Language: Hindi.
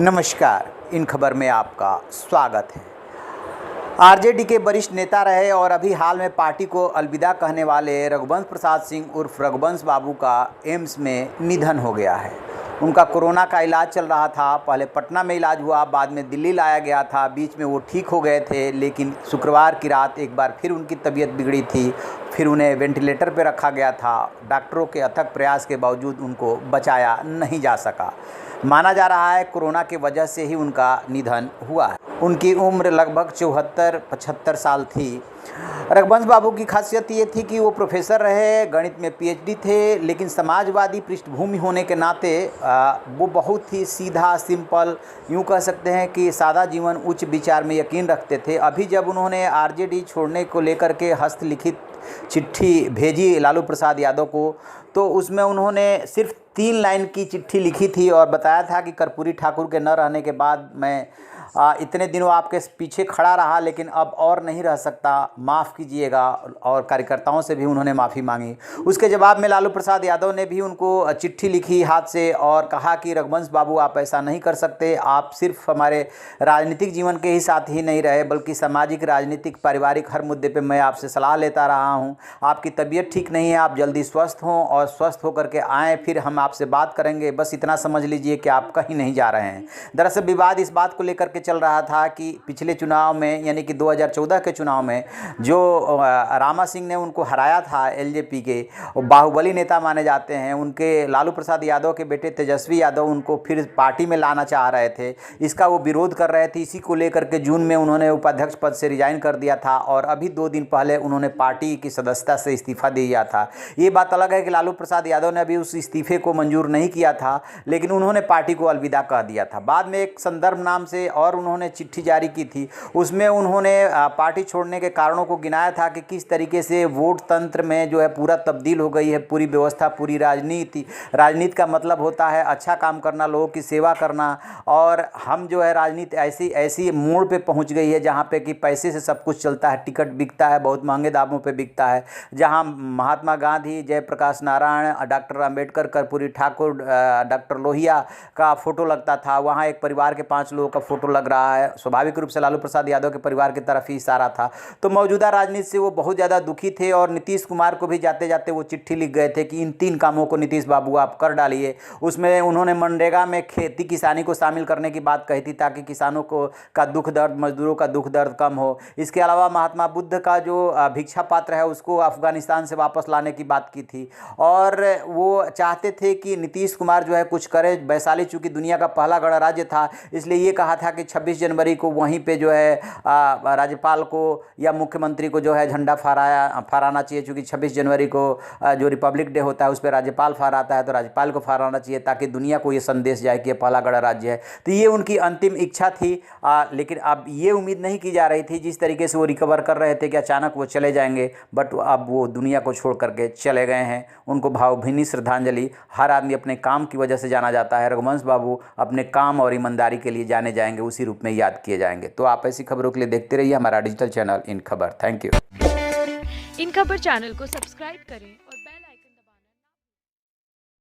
नमस्कार, इन खबर में आपका स्वागत है। आरजेडी के वरिष्ठ नेता रहे और अभी हाल में पार्टी को अलविदा कहने वाले रघुवंश प्रसाद सिंह उर्फ रघुवंश बाबू का एम्स में निधन हो गया है। उनका कोरोना का इलाज चल रहा था। पहले पटना में इलाज हुआ, बाद में दिल्ली लाया गया था। बीच में वो ठीक हो गए थे, लेकिन शुक्रवार की रात एक बार फिर उनकी तबीयत बिगड़ी थी। फिर उन्हें वेंटिलेटर पर रखा गया था। डॉक्टरों के अथक प्रयास के बावजूद उनको बचाया नहीं जा सका। माना जा रहा है कोरोना की वजह से ही उनका निधन हुआ है। उनकी उम्र लगभग 74-75 साल थी। रघुवंश बाबू की खासियत ये थी कि वो प्रोफेसर रहे, गणित में पीएचडी थे, लेकिन समाजवादी पृष्ठभूमि होने के नाते वो बहुत ही सीधा, सिंपल, यूँ कह सकते हैं कि सादा जीवन, उच्च विचार में यकीन रखते थे। अभी जब उन्होंने आरजेडी छोड़ने को लेकर के हस्तलिखित चिट्ठी भेजी लालू प्रसाद यादव को, तो उसमें उन्होंने सिर्फ 3 लाइन की चिट्ठी लिखी थी और बताया था कि कर्पूरी ठाकुर के न रहने के बाद मैं इतने दिनों आपके पीछे खड़ा रहा, लेकिन अब और नहीं रह सकता, माफ़ कीजिएगा। और कार्यकर्ताओं से भी उन्होंने माफ़ी मांगी। उसके जवाब में लालू प्रसाद यादव ने भी उनको चिट्ठी लिखी हाथ से और कहा कि रघुवंश बाबू, आप ऐसा नहीं कर सकते। आप सिर्फ हमारे राजनीतिक जीवन के ही साथ ही नहीं रहे, बल्कि सामाजिक, राजनीतिक, पारिवारिक हर मुद्दे पर मैं आपसे सलाह लेता रहा हूँ। आपकी तबीयत ठीक नहीं है, आप जल्दी स्वस्थ हों और स्वस्थ होकर के आएँ, फिर हम आपसे बात करेंगे। बस इतना समझ लीजिए कि आप कहीं नहीं जा रहे हैं। दरअसल विवाद इस बात को लेकर के चल रहा था कि पिछले चुनाव में, यानी कि 2014 के चुनाव में, जो रामा सिंह ने उनको हराया था, एलजेपी के बाहुबली नेता माने जाते हैं, उनके लालू प्रसाद यादव के बेटे तेजस्वी यादव उनको फिर पार्टी में लाना चाह रहे थे। इसका वो विरोध कर रहे थे। इसी को लेकर के जून में उन्होंने उपाध्यक्ष पद से रिजाइन कर दिया था और अभी 2 दिन पहले उन्होंने पार्टी की सदस्यता से इस्तीफा दे दिया था। ये बात अलग है कि लालू प्रसाद यादव ने अभी उस इस्तीफे को मंजूर नहीं किया था, लेकिन उन्होंने पार्टी को अलविदा कह दिया था। बाद में एक संदर्भ नाम से और उन्होंने चिट्ठी जारी की थी। उसमें उन्होंने पार्टी छोड़ने के कारणों को गिनाया था कि किस तरीके से वोट तंत्र में जो है पूरा तब्दील हो गई है, पूरी व्यवस्था, पूरी राजनीति का मतलब होता है अच्छा काम करना, लोगों की सेवा करना। और हम जो है राजनीति ऐसी मोड़ पे पहुंच गई है जहां पे कि पैसे से सब कुछ चलता है, टिकट बिकता है, बहुत महंगे दामों पे बिकता है। जहां महात्मा गांधी, जयप्रकाश नारायण, डॉक्टर अंबेडकर, कर्पूरी ठाकुर, डॉक्टर लोहिया का फोटो लगता था, वहाँ एक परिवार के 5 लोगों का फोटो लग रहा है। स्वाभाविक रूप से लालू प्रसाद यादव के परिवार की तरफ ही इशारा था। तो मौजूदा राजनीति से वो बहुत ज़्यादा दुखी थे और नीतीश कुमार को भी जाते जाते वो चिट्ठी लिख गए थे कि इन 3 कामों को नीतीश बाबू आप कर डालिए। उसमें उन्होंने मनरेगा में खेती किसानी को शामिल करने की बात कही थी, ताकि किसानों को का दुख दर्द, मजदूरों का दुख दर्द कम हो। इसके अलावा महात्मा बुद्ध का जो भिक्षा पात्र है उसको अफगानिस्तान से वापस लाने की बात की थी। और वो चाहते थे कि नीतीश कुमार जो है कुछ करे। वैशाली चूँकि दुनिया का पहला गणराज्य था, इसलिए ये कहा था कि 26 जनवरी को वहीं पे जो है राज्यपाल को या मुख्यमंत्री को जो है झंडा फहराना चाहिए। चूँकि 26 जनवरी को जो रिपब्लिक डे होता है उस पर राज्यपाल फहराता है, तो राज्यपाल को फहराना चाहिए ताकि दुनिया को ये संदेश जाए कि ये पहला गणराज्य है। तो ये उनकी अंतिम इच्छा थी। लेकिन अब ये उम्मीद नहीं की जा रही थी, जिस तरीके से वो रिकवर कर रहे थे, कि अचानक वो चले जाएंगे। बट अब वो दुनिया को छोड़ करके चले गए हैं। उनको भावभीनी श्रद्धांजलि। हर आदमी अपने काम की वजह से जाना जाता है। रघुवंश बाबू अपने काम और ईमानदारी के लिए जाने जाएंगे, उसी रूप में याद किए जाएंगे। तो आप ऐसी खबरों के लिए देखते रहिए हमारा डिजिटल चैनल इन खबर। Thank you. इन खबर चैनल को सब्सक्राइब करें